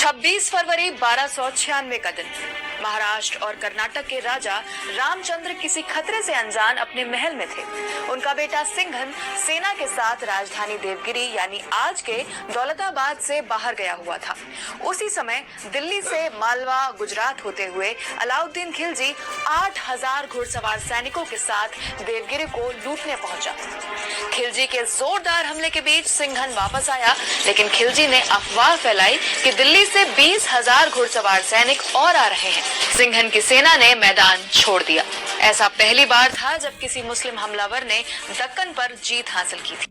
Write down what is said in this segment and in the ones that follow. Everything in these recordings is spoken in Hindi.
26 फरवरी 1296 का दिन। महाराष्ट्र और कर्नाटक के राजा रामचंद्र किसी खतरे से अनजान अपने महल में थे। उनका बेटा सिंघन सेना के साथ राजधानी देवगिरी यानी आज के दौलताबाद से बाहर गया हुआ था। उसी समय दिल्ली से मालवा गुजरात होते हुए अलाउद्दीन खिलजी 8000 घुड़सवार सैनिकों के साथ देवगिरी को लूटने पहुंचा। खिलजी के जोरदार हमले के बीच सिंघन वापस आया, लेकिन खिलजी ने अफवाह फैलाई कि दिल्ली से 20,000 घुड़सवार सैनिक और आ रहे हैं। सिंघन की सेना ने मैदान छोड़ दिया। ऐसा पहली बार था जब किसी मुस्लिम हमलावर ने दक्कन पर जीत हासिल की थी।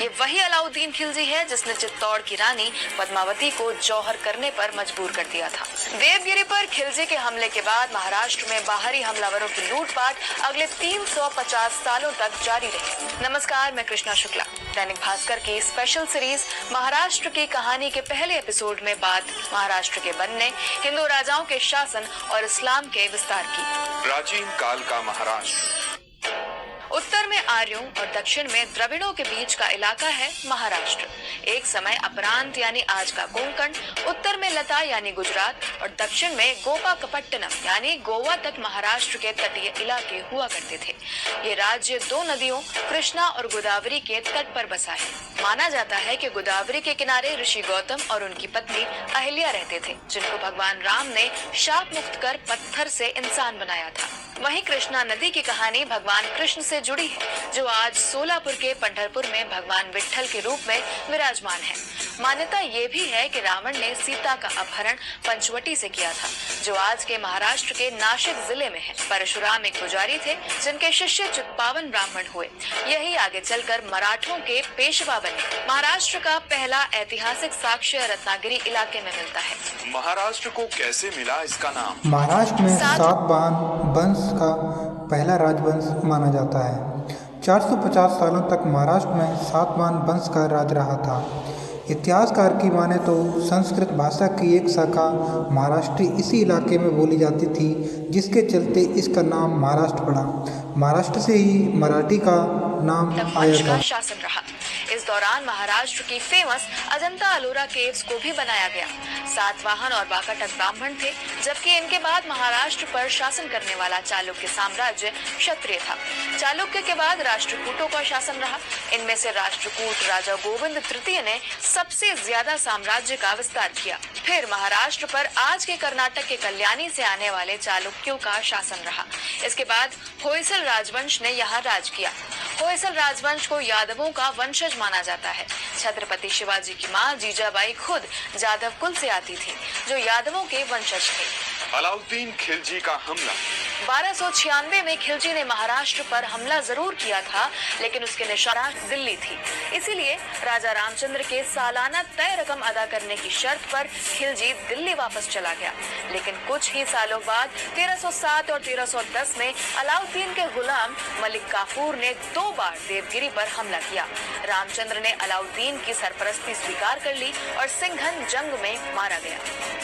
ये वही अलाउद्दीन खिलजी है जिसने चित्तौड़ की रानी पद्मावती को जौहर करने पर मजबूर कर दिया था। देवगिरी पर खिलजी के हमले के बाद महाराष्ट्र में बाहरी हमलावरों की लूटपाट अगले 350 सालों तक जारी रही। नमस्कार, मैं कृष्णा शुक्ला। दैनिक भास्कर की स्पेशल सीरीज महाराष्ट्र की कहानी के पहले एपिसोड में बात महाराष्ट्र के बनने, हिंदू राजाओं के शासन और इस्लाम के विस्तार की। प्राचीन काल का महाराष्ट्र। उत्तर में आर्यों और दक्षिण में द्रविड़ों के बीच का इलाका है महाराष्ट्र। एक समय अपरांत यानी आज का कोंकण, उत्तर में लता यानी गुजरात और दक्षिण में गोपाकपट्टनम यानी गोवा तक महाराष्ट्र के तटीय इलाके हुआ करते थे। ये राज्य दो नदियों कृष्णा और गोदावरी के तट पर बसा है। माना जाता है कि गोदावरी के किनारे ऋषि गौतम और उनकी पत्नी अहिल्या रहते थे, जिनको भगवान राम ने शाप मुक्त कर पत्थर से इंसान बनाया था। वहीं कृष्णा नदी की कहानी भगवान कृष्ण से जुड़ी है, जो आज सोलापुर के पंढरपुर में भगवान विट्ठल के रूप में विराजमान है। मान्यता ये भी है कि रावण ने सीता का अपहरण पंचवटी से किया था, जो आज के महाराष्ट्र के नाशिक जिले में है। परशुराम एक पुजारी थे, जिनके शिष्य चित्पावन ब्राह्मण हुए। यही आगे चलकर मराठों के पेशवा बने। महाराष्ट्र का पहला ऐतिहासिक साक्ष्य रत्नागिरी इलाके में मिलता है। महाराष्ट्र को कैसे मिला इसका नाम? महाराष्ट्र में सातवाहन वंश का पहला राजवंश माना जाता है। 450 सालों तक महाराष्ट्र में सातवाहन वंश का राज रहा था। इतिहासकार की माने तो संस्कृत भाषा की एक शाखा महाराष्ट्री इसी इलाके में बोली जाती थी, जिसके चलते इसका नाम महाराष्ट्र पड़ा। महाराष्ट्र से ही मराठी का नाम आया था। शासन रहा। इस दौरान महाराष्ट्र की फेमस अजंता अलोरा केव्स को भी बनाया गया। सातवाहन और वाकाटक ब्राह्मण थे, जबकि इनके बाद महाराष्ट्र पर शासन करने वाला चालुक्य साम्राज्य क्षत्रिय था। चालुक्य के बाद राष्ट्रकूटों का शासन रहा। इनमें से राष्ट्रकूट राजा गोविंद तृतीय ने सबसे ज्यादा साम्राज्य का विस्तार किया। फिर महाराष्ट्र पर आज के कर्नाटक के कल्याणी से आने वाले चालुक्यों का शासन रहा। इसके बाद होयसल राजवंश ने यहाँ राज किया। होयसल राजवंश को यादवों का वंशज माना जाता है। छत्रपति शिवाजी की मां जीजाबाई खुद जादव कुल से आती थी, जो यादवों के वंशज थे। अलाउद्दीन खिलजी का हमला। 1296 में खिलजी ने महाराष्ट्र पर हमला जरूर किया था, लेकिन उसके निशाना दिल्ली थी। इसीलिए राजा रामचंद्र के सालाना तय रकम अदा करने की शर्त पर खिलजी दिल्ली वापस चला गया। लेकिन कुछ ही सालों बाद 1307 और 1310 में अलाउद्दीन के गुलाम मलिक काफूर ने 2 बार देवगिरी पर हमला किया। रामचंद्र ने अलाउद्दीन की सरपरस्ती स्वीकार कर ली और सिंघन जंग में मारा गया।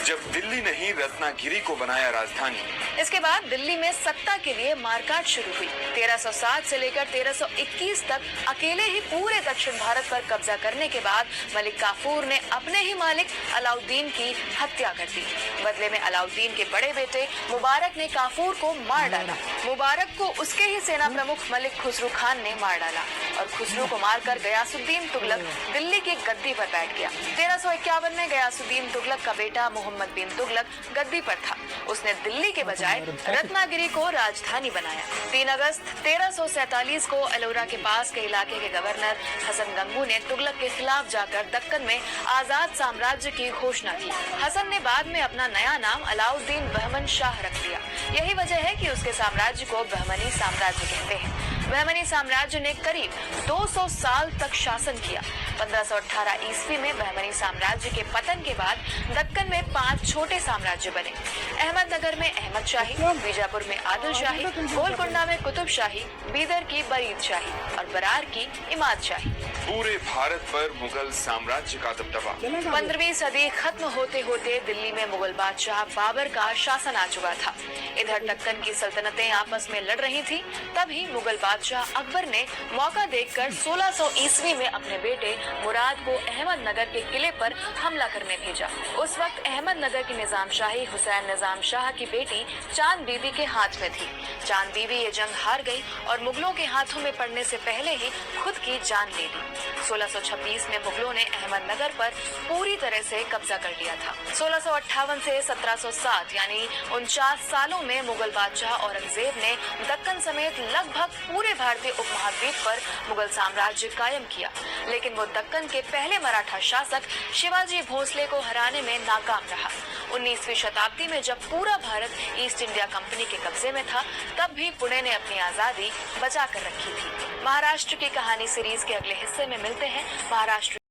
जब दिल्ली ने ही रत्नागिरी को बनाया राजधानी। इसके बाद दिल्ली में सत्ता के लिए मारकाट शुरू हुई। 1307 से लेकर 1321 तक अकेले ही पूरे दक्षिण भारत पर कब्जा करने के बाद मलिक काफूर ने अपने ही मालिक अलाउद्दीन की हत्या कर दी। बदले में अलाउद्दीन के बड़े बेटे मुबारक ने काफूर को मार डाला। मुबारक को उसके ही सेना प्रमुख मलिक खुसरू खान ने मार डाला और खुसरू को मारकर गयासुद्दीन तुगलक दिल्ली की गद्दी पर बैठ गया। 1351 में गयासुद्दीन तुगलक का बेटा मोहम्मद बिन तुगलक गद्दी पर था। उसने दिल्ली के बजाय रत्नागिरी को राजधानी बनाया। 3 अगस्त 1347 को अलोरा के पास के इलाके के गवर्नर हसन गंगू ने तुगलक के खिलाफ जाकर दक्कन में आजाद साम्राज्य की घोषणा की। हसन ने बाद में अपना नया नाम अलाउद्दीन बहमन शाह रख दिया। यही वजह है कि उसके साम्राज्य को बहमनी साम्राज्य कहते हैं। बहमनी साम्राज्य ने करीब 200 साल तक शासन किया। 1518 ईस्वी में बहमनी साम्राज्य के पतन के बाद दक्कन में 5 छोटे साम्राज्य बने। अहमदनगर में अहमद शाही, बीजापुर में आदिल शाही, गोलकुंडा में कुतुब शाही, बीदर की बरीद शाही और बरार की इमाद शाही। पूरे भारत पर मुगल साम्राज्य का दबदबा। 15वीं सदी खत्म होते होते दिल्ली में मुगल बादशाह बाबर का शासन आ चुका था। इधर दक्कन की सल्तनतें आपस में लड़ रही थी। तभी मुगल बादशाह अकबर ने मौका देखकर 1600 ईस्वी में अपने बेटे मुराद को अहमदनगर के किले पर हमला करने भेजा। उस वक्त अहमदनगर की निजामशाही हुसैन निजाम शाह की बेटी चांद बीबी के हाथ में थी। चांद बीबी ये जंग हार गई और मुगलों के हाथों में पड़ने से पहले ही खुद की जान ले ली। 1626 में मुगलों ने अहमदनगर पर पूरी तरह से कब्जा कर लिया था। 1658 से 1707 यानी 49 सालों में मुगल बादशाह औरंगजेब ने दक्कन समेत लगभग पूरे भारतीय उपमहाद्वीप पर मुगल साम्राज्य कायम किया, लेकिन वो दक्कन के पहले मराठा शासक शिवाजी भोसले को हराने में नाकाम रहा। 19वीं शताब्दी में जब पूरा भारत ईस्ट इंडिया कंपनी के कब्जे में था, तब भी पुणे ने अपनी आजादी बचा कर रखी थी। महाराष्ट्र की कहानी सीरीज के अगले हिस्से में मिलते हैं। महाराष्ट्र